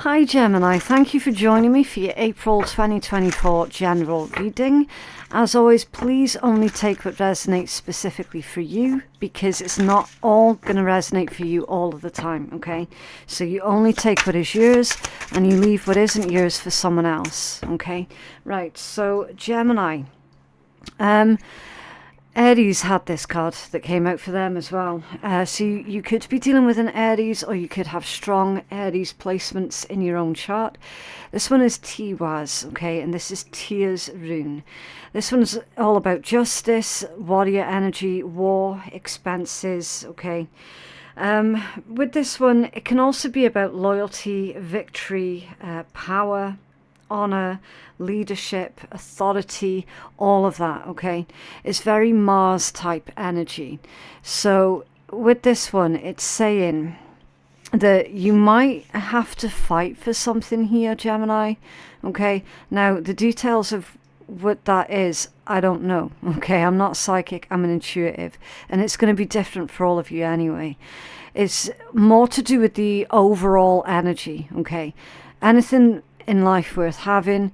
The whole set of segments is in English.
Hi Gemini, thank you for joining me for your April 2024 general reading. As always, please only take what resonates specifically for you, because it's not all going to resonate for you all of the time, okay? So you only take what is yours and you leave what isn't yours for someone else, okay? Right, so Gemini. Aries had this card that came out for them as well. So you could be dealing with an Aries, or you could have strong Aries placements in your own chart. This one is Tiwaz, okay, and this is Tia's rune. This one's all about justice, warrior energy, war, expenses, okay. With this one, it can also be about loyalty, victory, power, honor, leadership, authority, all of that, okay? It's very Mars type energy. So with this one, it's saying that you might have to fight for something here, Gemini, okay? Now, the details of what that is, I don't know, okay? I'm not psychic, I'm an intuitive, and it's going to be different for all of you anyway. It's more to do with the overall energy, okay? Anything in life worth having,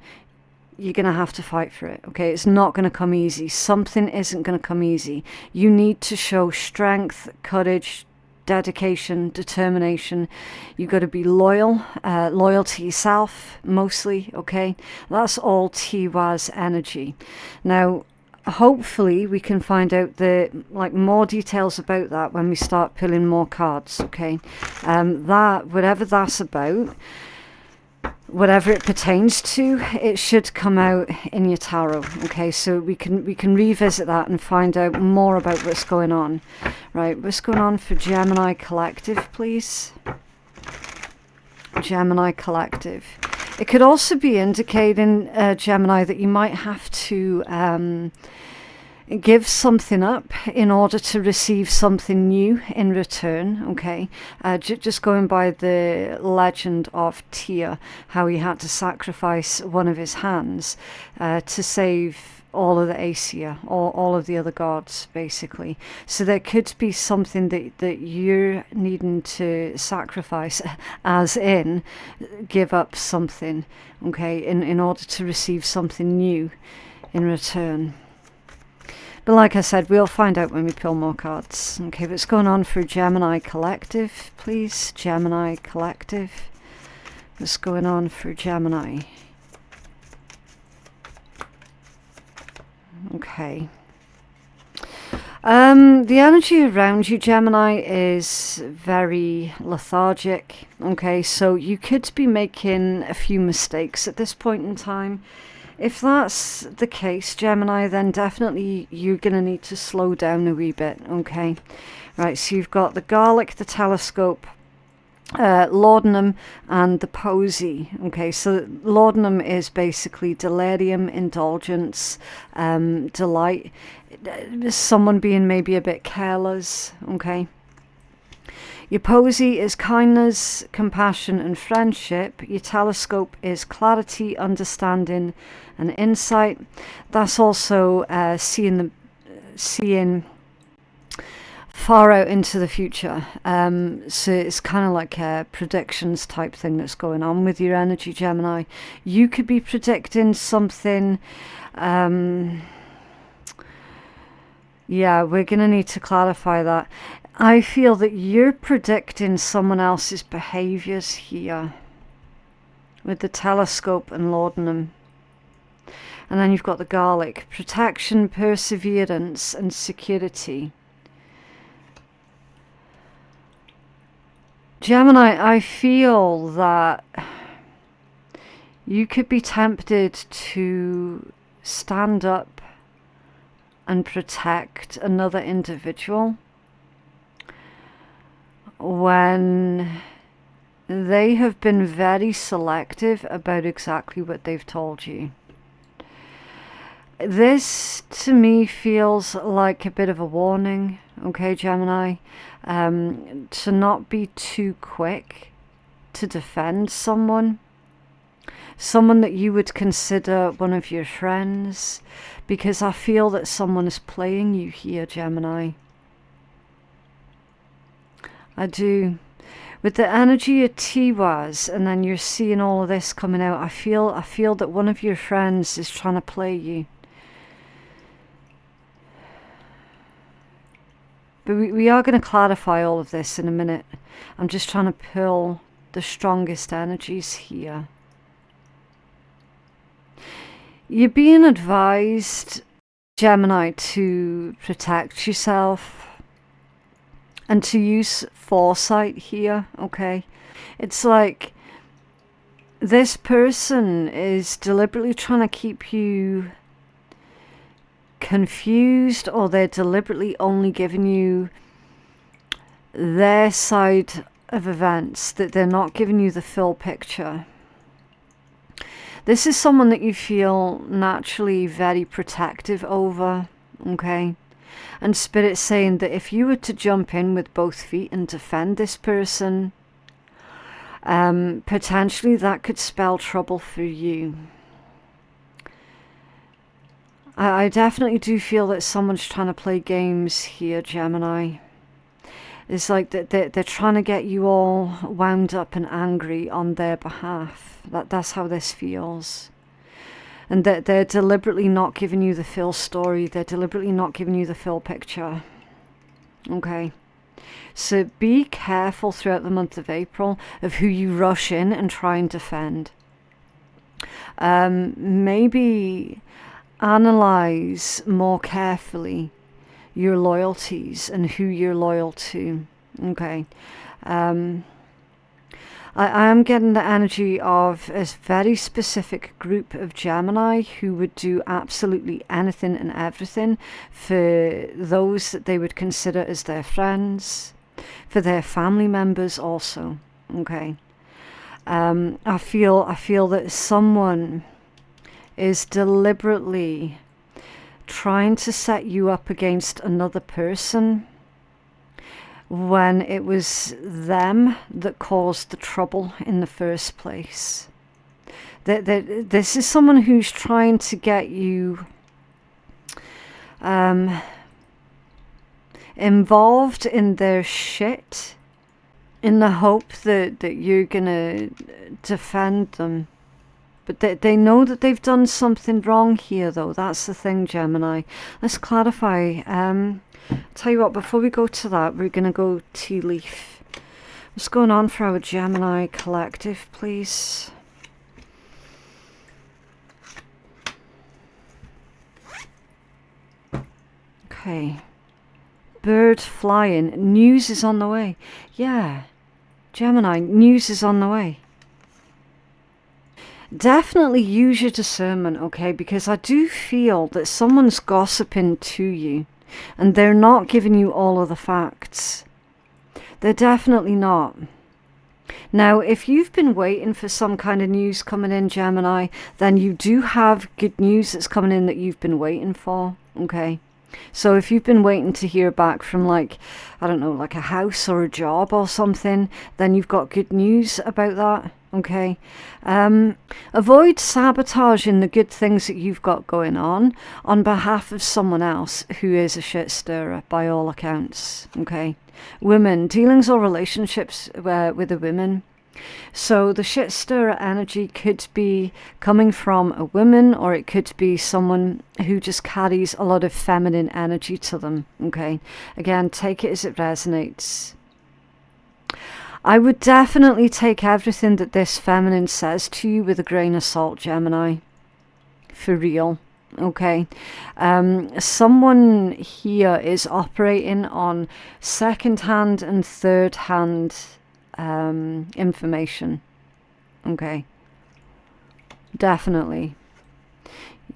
you're going to have to fight for it, okay? It's not going to come easy. Something isn't going to come easy. You need to show strength, courage, dedication, determination. You've got to be loyal, loyal to yourself mostly, okay? That's all Tiwaz energy. Now, hopefully we can find out the more details about that when we start pulling more cards, okay? That, whatever that's about, whatever it pertains to, it should come out in your tarot, okay? So we can revisit that and find out more about what's going on. Right, what's going on for Gemini Collective, please? Gemini Collective. It could also be indicating, Gemini, that you might have to give something up in order to receive something new in return, okay? Just going by the legend of Tia, how he had to sacrifice one of his hands to save all of the Aesir, all of the other gods, basically. So there could be something that you're needing to sacrifice, as in give up something, okay, in order to receive something new in return. But like I said, we'll find out when we pull more cards. Okay, what's going on for Gemini Collective, please? Gemini Collective. What's going on for Gemini? Okay. The energy around you, Gemini, is very lethargic. Okay, so you could be making a few mistakes at this point in time. If that's the case, Gemini, then definitely you're going to need to slow down a wee bit, okay? Right, so you've got the garlic, the telescope, laudanum, and the posy, okay? So laudanum is basically delirium, indulgence, delight, someone being maybe a bit careless, okay? Your posy is kindness, compassion, and friendship. Your telescope is clarity, understanding, and insight. That's also seeing far out into the future. So it's kind of like a predictions type thing that's going on with your energy, Gemini. You could be predicting something. Yeah, we're going to need to clarify that. I feel that you're predicting someone else's behaviors here with the telescope and laudanum. And then you've got the garlic, protection, perseverance, and security. Gemini, I feel that you could be tempted to stand up and protect another individual when they have been very selective about exactly what they've told you. This, to me, feels like a bit of a warning, okay, Gemini, to not be too quick to defend someone that you would consider one of your friends, because I feel that someone is playing you here, Gemini. I do. With the energy of Tiwaz, and then you're seeing all of this coming out, I feel that one of your friends is trying to play you. But we are going to clarify all of this in a minute. I'm just trying to pull the strongest energies here. You're being advised, Gemini, to protect yourself and to use foresight here, okay? It's like this person is deliberately trying to keep you confused, or they're deliberately only giving you their side of events, that they're not giving you the full picture. This is someone that you feel naturally very protective over, okay? And Spirit's saying that if you were to jump in with both feet and defend this person, potentially that could spell trouble for you. I definitely do feel that someone's trying to play games here, Gemini. It's like that they're trying to get you all wound up and angry on their behalf. That's how this feels. And that they're deliberately not giving you the full story. They're deliberately not giving you the full picture. Okay. So be careful throughout the month of April of who you rush in and try and defend. Maybe analyze more carefully your loyalties and who you're loyal to. Okay. I am getting the energy of a very specific group of Gemini who would do absolutely anything and everything for those that they would consider as their friends, for their family members also. Okay. I feel that someone is deliberately trying to set you up against another person when it was them that caused the trouble in the first place. This is someone who's trying to get you involved in their shit in the hope that you're gonna defend them. But they know that they've done something wrong here, though. That's the thing, Gemini. Let's clarify. Tell you what, before we go to that, we're going to go tea leaf. What's going on for our Gemini collective, please? Okay. Bird flying. News is on the way. Yeah. Gemini, news is on the way. Definitely use your discernment, okay? Because I do feel that someone's gossiping to you and they're not giving you all of the facts. They're definitely not. Now, if you've been waiting for some kind of news coming in, Gemini, then you do have good news that's coming in that you've been waiting for, okay? So if you've been waiting to hear back from, like, I don't know, like a house or a job or something, then you've got good news about that. Okay. Avoid sabotaging the good things that you've got going on behalf of someone else who is a shit stirrer by all accounts. Okay. Women, dealings or relationships with the women. So the shit stirrer energy could be coming from a woman, or it could be someone who just carries a lot of feminine energy to them. Okay. Again, take it as it resonates. I would definitely take everything that this feminine says to you with a grain of salt, Gemini. For real. Okay. Someone here is operating on second-hand and third-hand information. Okay. Definitely.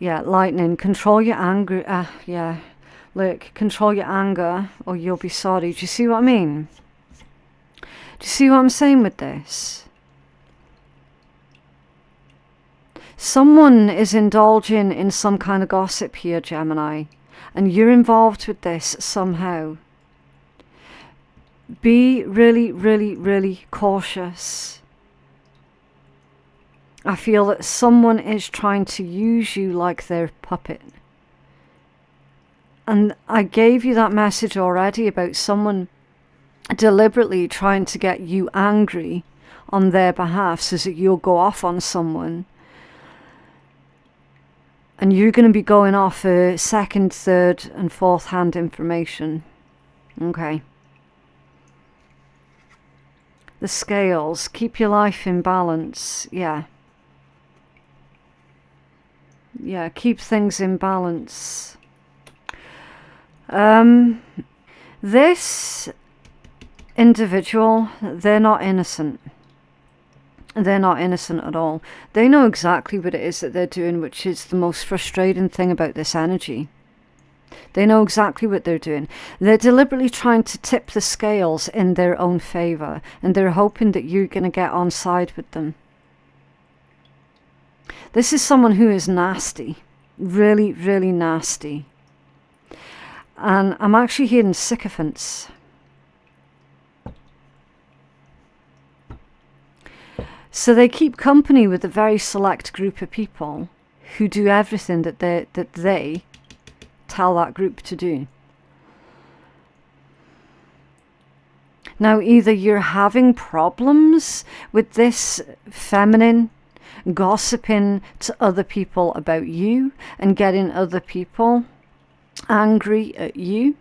Yeah, lightning. Control your anger. Yeah. Look, control your anger or you'll be sorry. Do you see what I mean? Do you see what I'm saying with this? Someone is indulging in some kind of gossip here, Gemini, and you're involved with this somehow. Be really, really, really cautious. I feel that someone is trying to use you like their puppet. And I gave you that message already about someone deliberately trying to get you angry on their behalf so that you'll go off on someone. And you're going to be going off second, third, and fourth hand information. Okay. The scales. Keep your life in balance. Yeah. Yeah, keep things in balance. This individual, they're not innocent. They're not innocent at all. They know exactly what it is that they're doing, which is the most frustrating thing about this energy. They know exactly what they're doing. They're deliberately trying to tip the scales in their own favour, and they're hoping that you're going to get on side with them. This is someone who is nasty. Really, really nasty. And I'm actually hearing sycophants. So they keep company with a very select group of people who do everything that they tell that group to do. Now, either you're having problems with this feminine gossiping to other people about you and getting other people angry at you,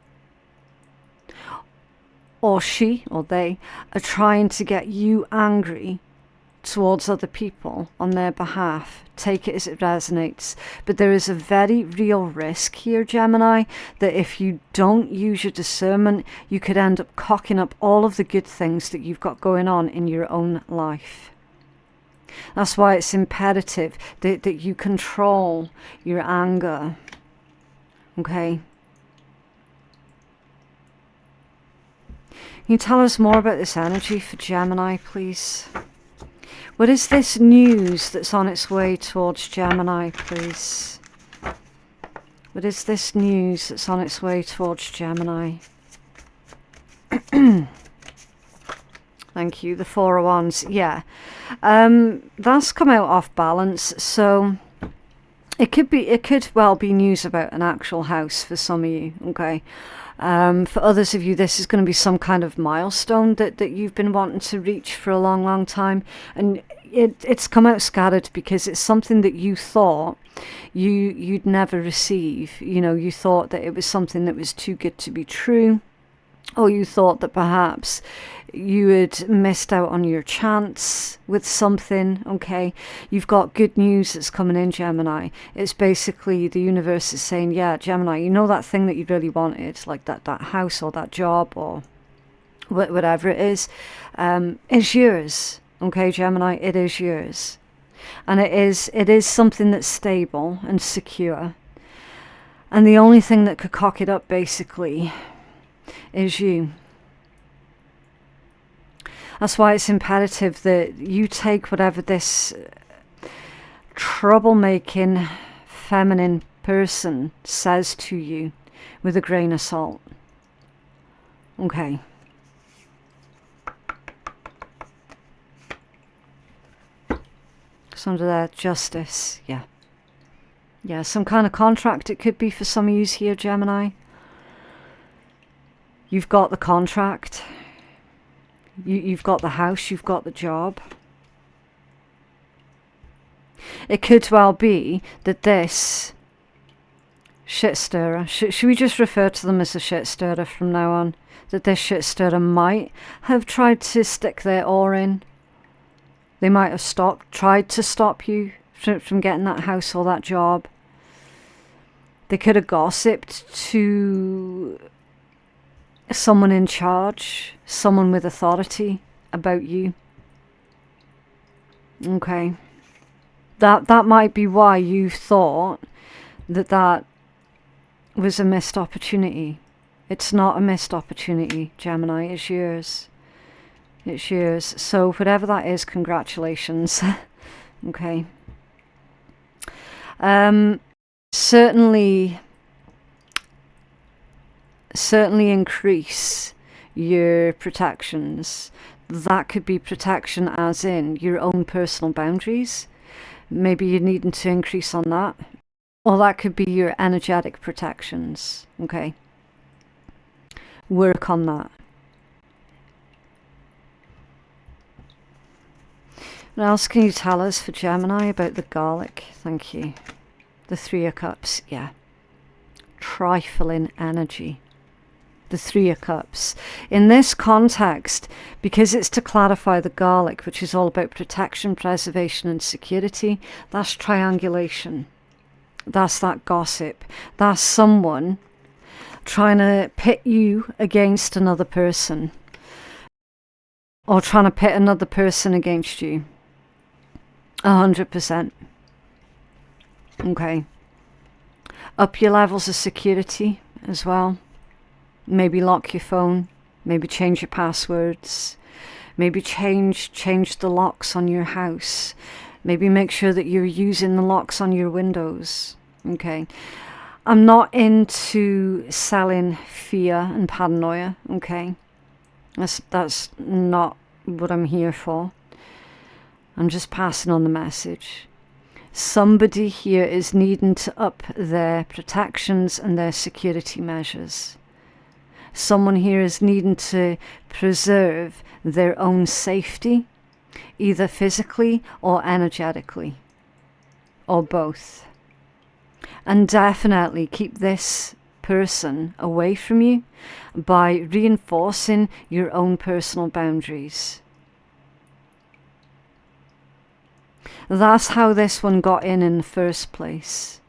or she or they are trying to get you angry towards other people on their behalf. Take it as it resonates. But there is a very real risk here, Gemini, that if you don't use your discernment, you could end up cocking up all of the good things that you've got going on in your own life. That's why it's imperative that you control your anger. Okay? Can you tell us more about this energy for Gemini, please? What is this news that's on its way towards Gemini, please? What is this news that's on its way towards Gemini? Thank you. The Four of Wands. Yeah. That's come out off balance. So it could well be news about an actual house for some of you. Okay. For others of you, this is going to be some kind of milestone that you've been wanting to reach for a long, long time. And it's come out scattered because it's something that you thought you'd never receive. You know, you thought that it was something that was too good to be true. Or you thought that perhaps you had missed out on your chance with something, okay? You've got good news that's coming in, Gemini. It's basically the universe is saying, yeah, Gemini, you know that thing that you really wanted, like that house or that job or whatever it is yours, okay, Gemini? It is yours. And it is something that's stable and secure. And the only thing that could cock it up, basically, is you. That's why it's imperative that you take whatever this troublemaking feminine person says to you with a grain of salt. Okay. So under there, justice, yeah. Yeah, some kind of contract it could be for some of you here, Gemini. You've got the contract. You've got the house. You've got the job. It could well be that this shit stirrer, should we just refer to them as a shit stirrer from now on? That this shit stirrer might have tried to stick their oar in. They might have tried to stop you from getting that house or that job. They could have gossiped to someone in charge, someone with authority about you. Okay. That might be why you thought that was a missed opportunity. It's not a missed opportunity, Gemini. It's yours. It's yours. So whatever that is, congratulations. Okay. Certainly increase your protections. That could be protection as in your own personal boundaries. Maybe you're needing to increase on that. Or that could be your energetic protections. Okay. Work on that. What else can you tell us for Gemini about the garlic? Thank you. The Three of Cups, yeah. Trifling energy. The Three of Cups. In this context, because it's to clarify the garlic, which is all about protection, preservation and security, that's triangulation. That's that gossip. That's someone trying to pit you against another person, or trying to pit another person against you. 100%. Okay. Up your levels of security as well. Maybe lock your phone. Maybe change your passwords. Maybe change the locks on your house. Maybe make sure that you're using the locks on your windows. Okay. I'm not into selling fear and paranoia. Okay. That's not what I'm here for. I'm just passing on the message. Somebody here is needing to up their protections and their security measures. Someone here is needing to preserve their own safety, either physically or energetically, or both. And definitely keep this person away from you by reinforcing your own personal boundaries. That's how this one got in the first place.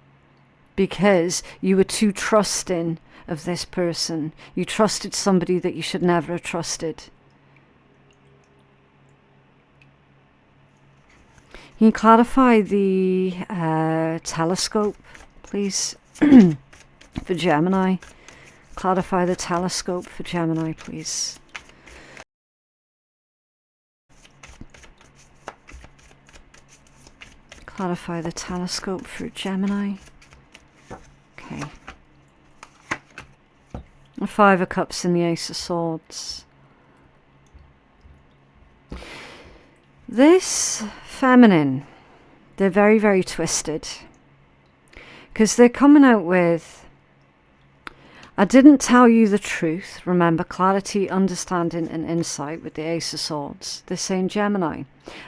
Because you were too trusting of this person. You trusted somebody that you should never have trusted. Can you clarify the telescope, please, for Gemini? Clarify the telescope for Gemini, please. Clarify the telescope for Gemini. Okay. The Five of Cups and the Ace of Swords. This feminine, they're very, very twisted. Because they're coming out with, I didn't tell you the truth. Remember, clarity, understanding and insight with the Ace of Swords. They're saying, Gemini,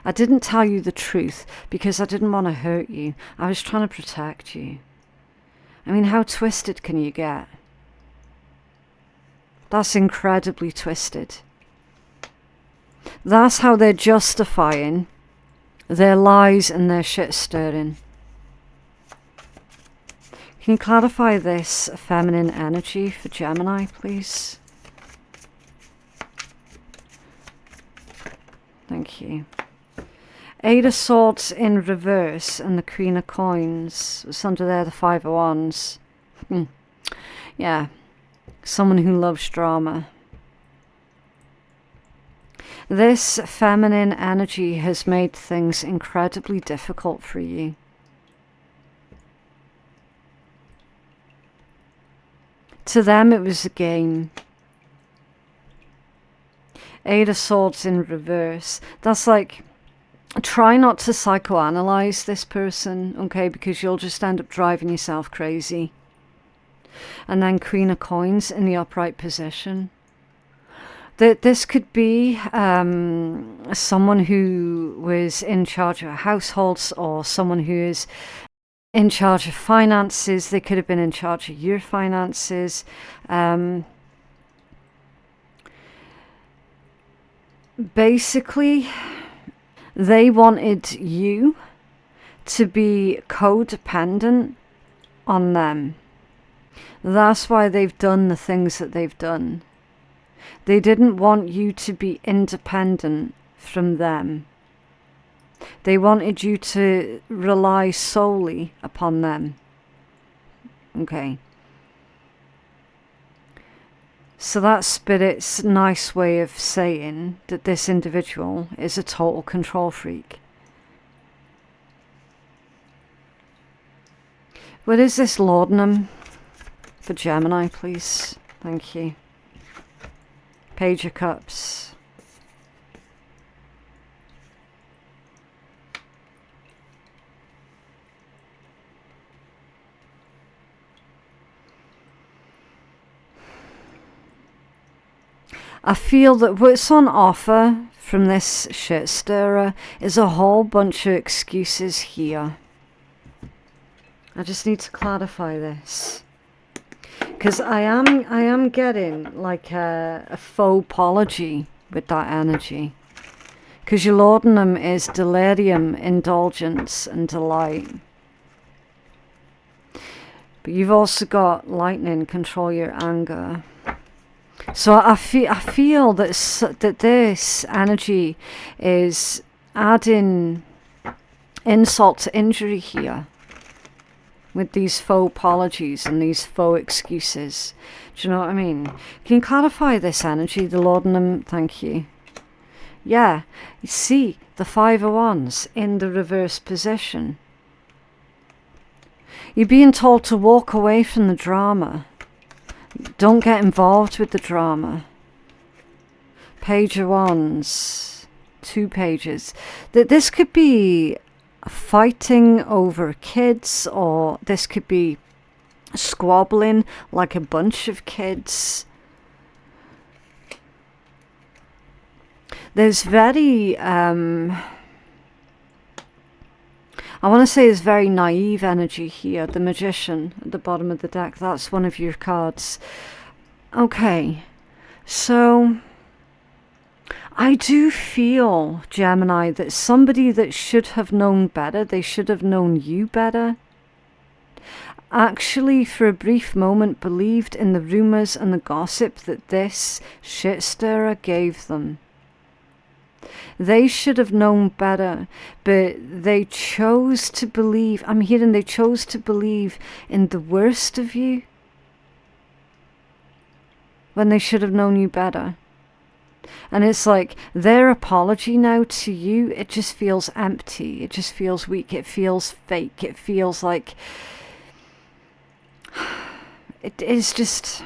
I didn't tell you the truth because I didn't want to hurt you. I was trying to protect you. I mean, how twisted can you get? That's incredibly twisted. That's how they're justifying their lies and their shit stirring. Can you clarify this feminine energy for Gemini, please? Thank you. Eight of Swords in reverse and the Queen of Coins. It's under there, the Five of Wands. Yeah. Someone who loves drama. This feminine energy has made things incredibly difficult for you. To them, it was a game. Eight of Swords in reverse. That's like, try not to psychoanalyze this person, okay? Because you'll just end up driving yourself crazy. And then Queen of Coins in the upright position. This could be someone who was in charge of households, or someone who is in charge of finances. They could have been in charge of your finances. Basically, they wanted you to be codependent on them. That's why they've done the things that they've done. They didn't want you to be independent from them. They wanted you to rely solely upon them. Okay. So that's Spirit's nice way of saying that this individual is a total control freak. What is this laudanum for Gemini, please? Thank you. Page of Cups. I feel that what's on offer from this shit stirrer is a whole bunch of excuses here. I just need to clarify this, because I am getting like a faux apology with that energy, because your laudanum is delirium, indulgence and delight. But you've also got lightning, control your anger. So I feel that this energy is adding insult to injury here with these faux apologies and these faux excuses. Do you know what I mean? Can you clarify this energy, the laudanum? Thank you. Yeah, you see the 5 of Wands in the reverse position. You're being told to walk away from the drama. Don't get involved with the drama. Page of Wands. 2 pages. This could be fighting over kids, or this could be squabbling like a bunch of kids. There's very I want to say there's very naive energy here. The Magician at the bottom of the deck, that's one of your cards. Okay, so I do feel, Gemini, that somebody that should have known better, they should have known you better, actually for a brief moment believed in the rumours and the gossip that this shit stirrer gave them. They should have known better, but they chose to believe, I'm hearing they chose to believe in the worst of you when they should have known you better. And it's like their apology now to you, it just feels empty, it just feels weak, it feels fake, it feels like it is just,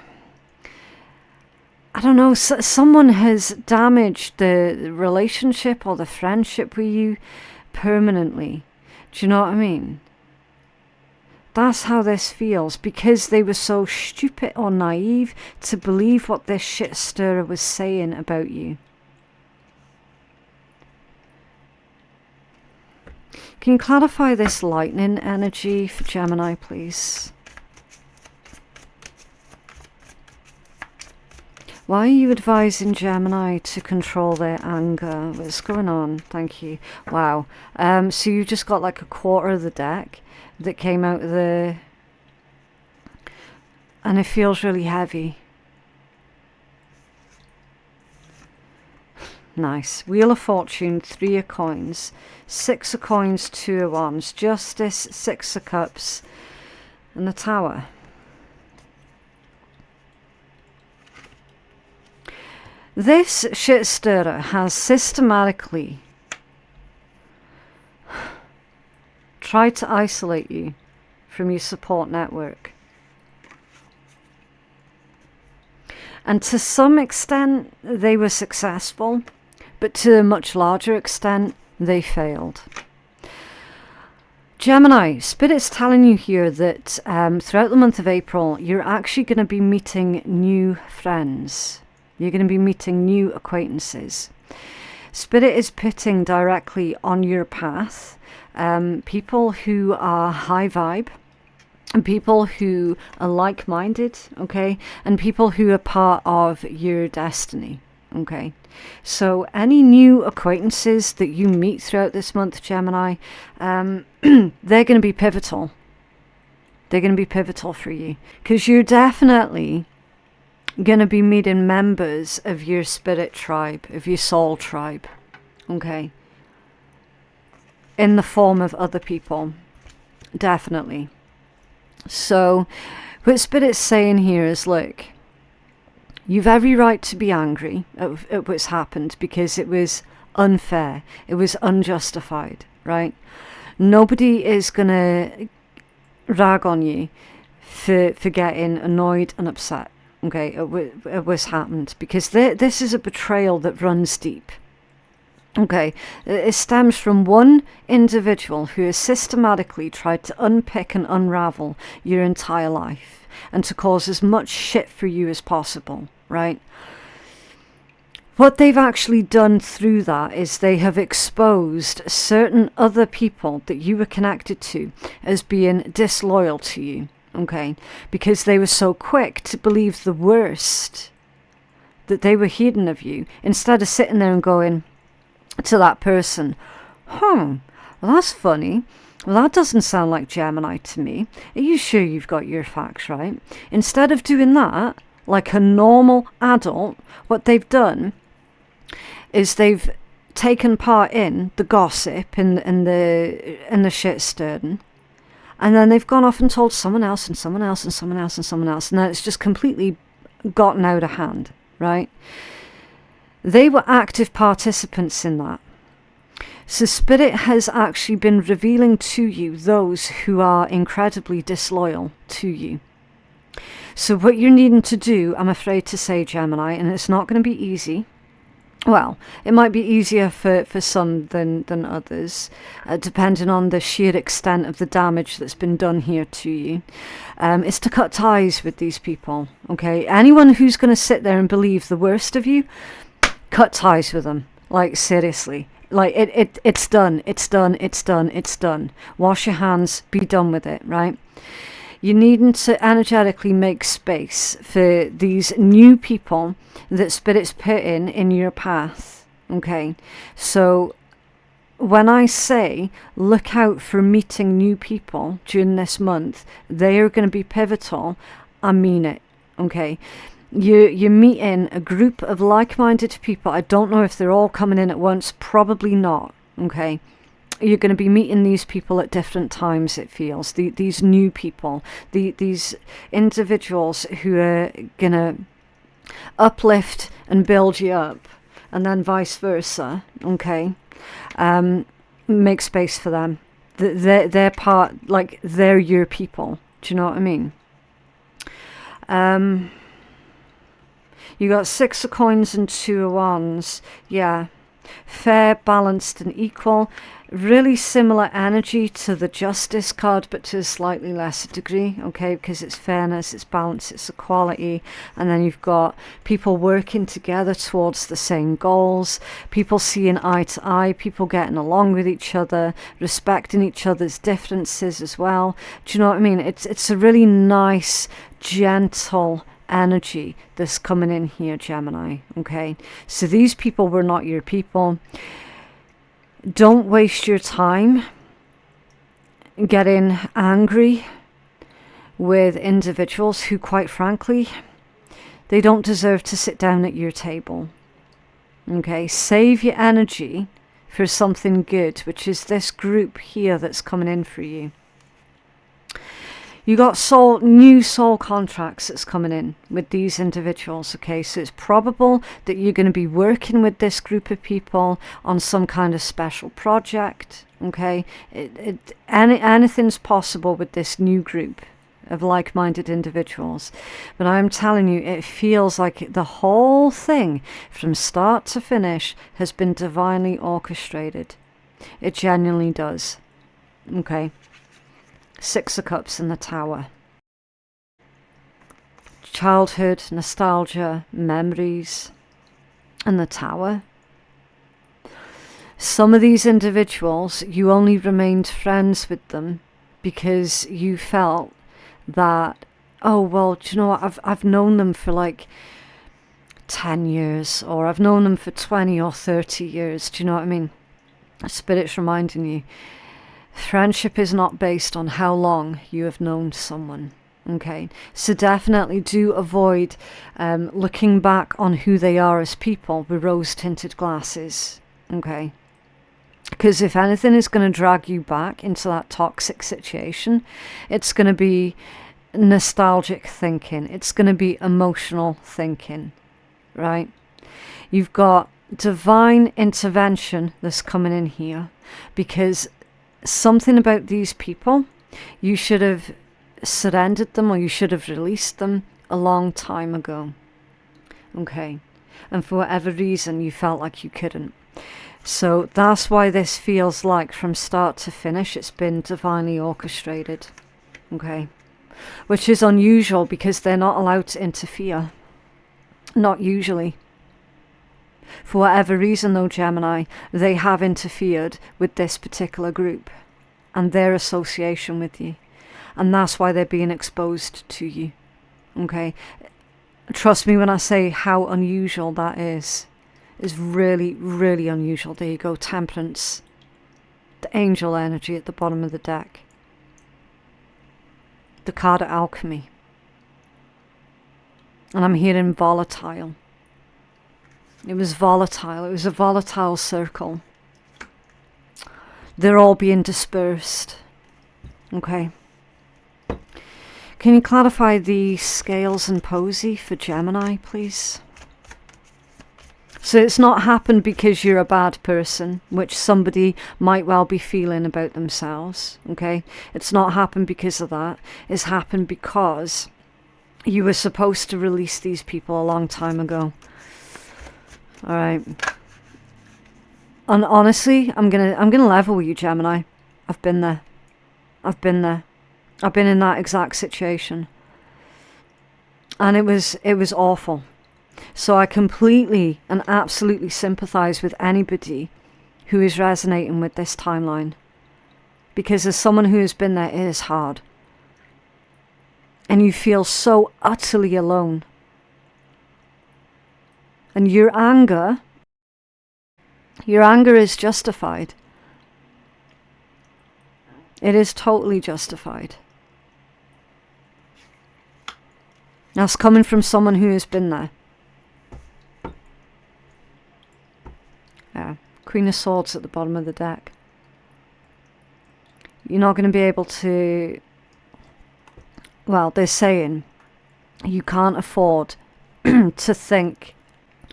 I don't know, someone has damaged the relationship or the friendship with you permanently. Do you know what I mean? That's how this feels, because they were so stupid or naive to believe what this shit stirrer was saying about you. Can you clarify this lightning energy for Gemini, please? Why are you advising Gemini to control their anger? What's going on? Thank you. Wow. So you've just got like a quarter of the deck that came out of the... And it feels really heavy. Nice. Wheel of Fortune, 3 of Coins. 6 of Coins, 2 of Wands. Justice, 6 of Cups. And the Tower. This shit stirrer has systematically tried to isolate you from your support network. And to some extent, they were successful, but to a much larger extent, they failed. Gemini, Spirit's telling you here that throughout the month of April, you're actually going to be meeting new friends. You're going to be meeting new acquaintances. Spirit is putting directly on your path people who are high vibe, and people who are like-minded, okay, and people who are part of your destiny, okay. So any new acquaintances that you meet throughout this month, Gemini, they're going to be pivotal. They're going to be pivotal for you, because you're definitely going to be meeting members of your spirit tribe, of your soul tribe, okay, in the form of other people, definitely. So what Spirit's saying here is, look, you've every right to be angry at what's happened, because it was unfair, it was unjustified, right? Nobody is going to rag on you for getting annoyed and upset, okay, at what's happened, because this is a betrayal that runs deep. Okay, it stems from one individual who has systematically tried to unpick and unravel your entire life and to cause as much shit for you as possible, right? What they've actually done through that is they have exposed certain other people that you were connected to as being disloyal to you, okay? Because they were so quick to believe the worst that they were hearing of you, instead of sitting there and going to that person, well, that's funny. Well, that doesn't sound like Gemini to me. Are you sure you've got your facts right? Instead of doing that, like a normal adult, what they've done is they've taken part in the gossip and the shit stirring, and then they've gone off and told someone else and someone else and someone else and someone else, and then it's just completely gotten out of hand, right? They were active participants in that. So Spirit has actually been revealing to you those who are incredibly disloyal to you. So what you're needing to do, I'm afraid to say, Gemini, and it's not going to be easy. Well, it might be easier for some than others, depending on the sheer extent of the damage that's been done here to you. Is to cut ties with these people, okay? Anyone who's going to sit there and believe the worst of you, cut ties with them. Like, seriously. Like, it's done. It's done. It's done. It's done. Wash your hands. Be done with it, right? You're needing to energetically make space for these new people that Spirit's put in your path, okay? So when I say look out for meeting new people during this month, they are going to be pivotal. I mean it, okay? You're meeting a group of like-minded people. I don't know if they're all coming in at once. Probably not, okay? You're going to be meeting these people at different times, it feels. These new people, these individuals who are going to uplift and build you up, and then vice versa, okay? Make space for them. They're part, like, they're your people. Do you know what I mean? You got 6 of coins and 2 of wands. Yeah. Fair, balanced and equal. Really similar energy to the Justice card, but to a slightly lesser degree, okay? Because it's fairness, it's balance, it's equality. And then you've got people working together towards the same goals, people seeing eye to eye, people getting along with each other, respecting each other's differences as well. Do you know what I mean? It's a really nice, gentle energy that's coming in here, Gemini, okay? So these people were not your people. Don't waste your time getting angry with individuals who, quite frankly, they don't deserve to sit down at your table. Okay, save your energy for something good, which is this group here that's coming in for you. You got new soul contracts that's coming in with these individuals, okay? So it's probable that you're going to be working with this group of people on some kind of special project, okay? Anything's possible with this new group of like-minded individuals. But I'm telling you, it feels like the whole thing, from start to finish, has been divinely orchestrated. It genuinely does, okay? 6 of Cups in the Tower. Childhood, nostalgia, memories, and the Tower. Some of these individuals, you only remained friends with them because you felt that, oh, well, do you know what, I've known them for like 10 years, or I've known them for 20 or 30 years. Do you know what I mean? Spirit's reminding you, friendship is not based on how long you have known someone, okay? So definitely do avoid looking back on who they are as people with rose-tinted glasses, okay? Because if anything is going to drag you back into that toxic situation, it's going to be nostalgic thinking. It's going to be emotional thinking, right? You've got divine intervention that's coming in here, because something about these people, you should have surrendered them, or you should have released them a long time ago, okay? And for whatever reason, you felt like you couldn't. So that's why this feels like, from start to finish, it's been divinely orchestrated, okay? Which is unusual, because they're not allowed to interfere. Not usually. For whatever reason though, Gemini, they have interfered with this particular group and their association with you. And that's why they're being exposed to you. Okay? Trust me when I say how unusual that is. It's really, really unusual. There you go, Temperance. The angel energy at the bottom of the deck. The card of alchemy. And I'm hearing volatile. It was volatile. It was a volatile circle. They're all being dispersed. Okay. Can you clarify the scales and posy for Gemini, please? So it's not happened because you're a bad person, which somebody might well be feeling about themselves, okay? It's not happened because of that. It's happened because you were supposed to release these people a long time ago. All right. And honestly, I'm gonna level with you, Gemini. I've been there. I've been there. I've been in that exact situation. And it was awful. So I completely and absolutely sympathize with anybody who is resonating with this timeline. Because as someone who has been there, it is hard. And you feel so utterly alone. And your anger is justified. It is totally justified. That's coming from someone who has been there. Yeah, Queen of Swords at the bottom of the deck. You're not going to be able to... Well, they're saying you can't afford to think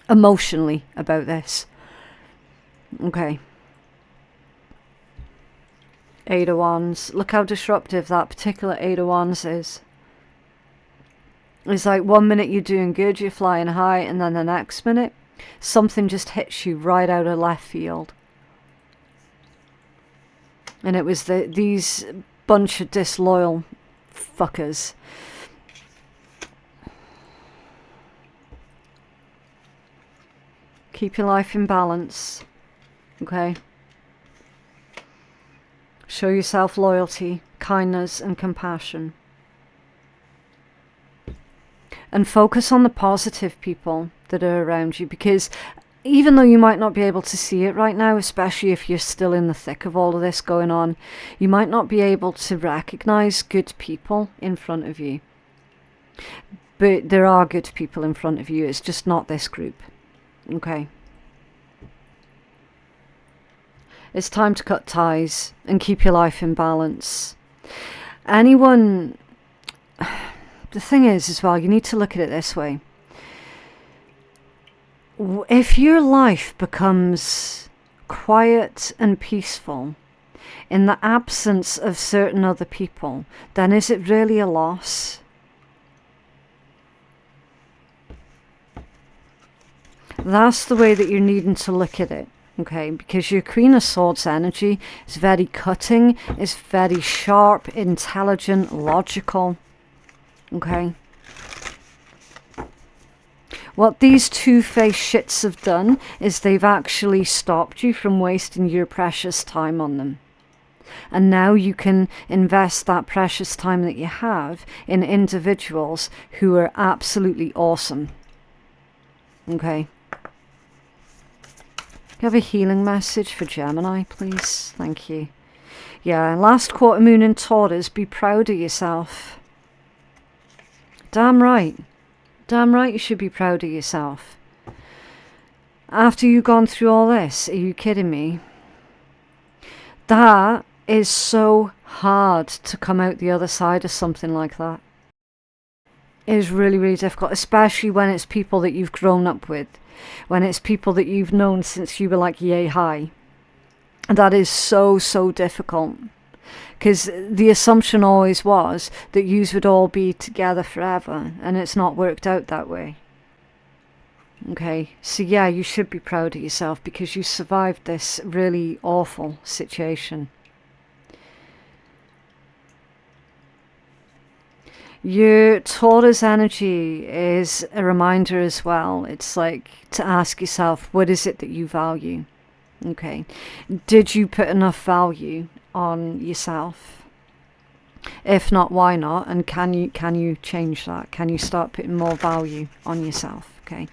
emotionally about this. Okay. Eight of Wands. Look how disruptive that particular Eight of Wands is. It's like 1 minute you're doing good, you're flying high, and then the next minute, something just hits you right out of left field. And it was these bunch of disloyal fuckers. Keep your life in balance. Okay? Show yourself loyalty, kindness, and compassion. And focus on the positive people that are around you, because even though you might not be able to see it right now, especially if you're still in the thick of all of this going on, you might not be able to recognize good people in front of you. But there are good people in front of you, it's just not this group. Okay. It's time to cut ties and keep your life in balance. Anyone... The thing is, as well, you need to look at it this way. If your life becomes quiet and peaceful in the absence of certain other people, then is it really a loss? That's the way that you're needing to look at it. Okay, because your Queen of Swords energy is very cutting, is very sharp, intelligent, logical. Okay. What these two-faced shits have done is they've actually stopped you from wasting your precious time on them. And now you can invest that precious time that you have in individuals who are absolutely awesome. Okay. You have a healing message for Gemini, please? Thank you. Yeah, last quarter moon in Taurus, be proud of yourself. Damn right. Damn right you should be proud of yourself. After you've gone through all this, are you kidding me? That is so hard to come out the other side of something like that. It is really, really difficult, especially when it's people that you've grown up with. When it's people that you've known since you were like yay high. And that is so, so difficult. Because the assumption always was that yous would all be together forever, and it's not worked out that way. Okay, so yeah, you should be proud of yourself because you survived this really awful situation. Your Taurus energy is a reminder as well. It's like to ask yourself, what is it that you value? Okay. Did you put enough value on yourself? If not, why not? And can you change that? Can you start putting more value on yourself? Okay.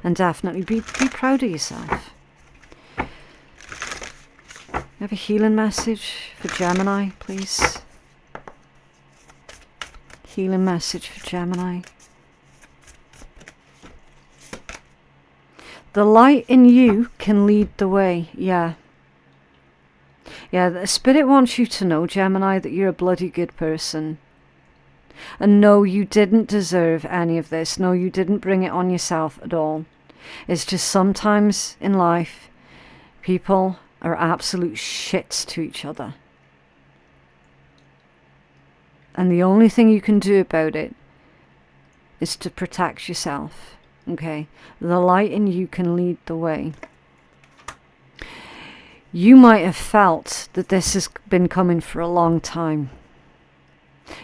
And definitely be proud of yourself. You have a healing message for Gemini, please. Healing message for Gemini. The light in you can lead the way. Yeah. Yeah, the Spirit wants you to know, Gemini, that you're a bloody good person. And no, you didn't deserve any of this. No, you didn't bring it on yourself at all. It's just sometimes in life, people are absolute shits to each other. And the only thing you can do about it is to protect yourself. Okay? The light in you can lead the way. You might have felt that this has been coming for a long time.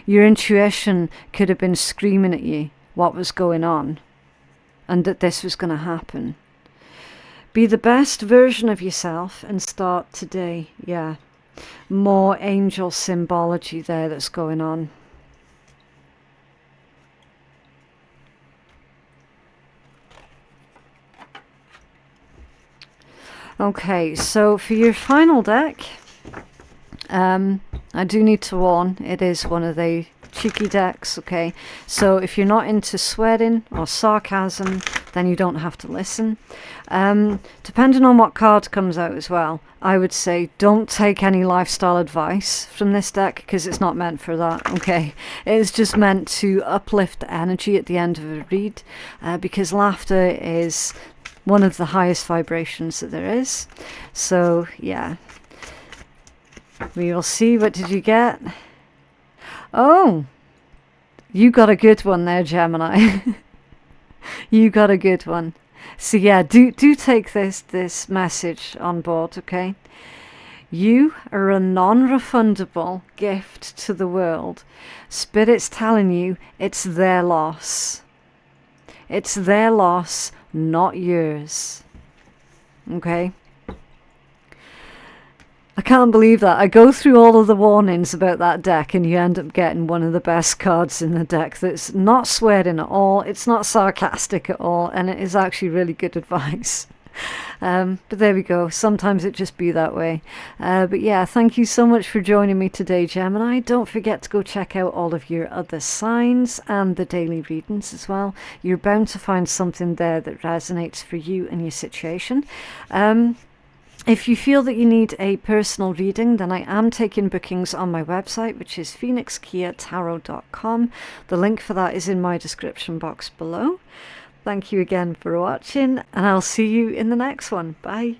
Your intuition could have been screaming at you what was going on and that this was going to happen. Be the best version of yourself and start today. Yeah. More angel symbology there that's going on. Okay, so for your final deck, I do need to warn, it is one of the cheeky decks, okay? So if you're not into swearing or sarcasm, then you don't have to listen. Depending on what card comes out as well, I would say don't take any lifestyle advice from this deck because it's not meant for that, okay? It's just meant to uplift energy at the end of a read because laughter is one of the highest vibrations that there is. So, yeah. We will see. What did you get? Oh, you got a good one there, Gemini. You got a good one. So yeah, do take this message on board, okay? You are a non-refundable gift to the world. Spirit's telling you it's their loss. It's their loss, not yours. Okay? I can't believe that. I go through all of the warnings about that deck and you end up getting one of the best cards in the deck that's not swearing at all, it's not sarcastic at all, and it is actually really good advice. But there we go. Sometimes it just be that way. But yeah, thank you so much for joining me today, Gemini. Don't forget to go check out all of your other signs and the daily readings as well. You're bound to find something there that resonates for you and your situation. If you feel that you need a personal reading, then I am taking bookings on my website, which is phoenixkeiatarot.com. The link for that is in my description box below. Thank you again for watching, and I'll see you in the next one. Bye.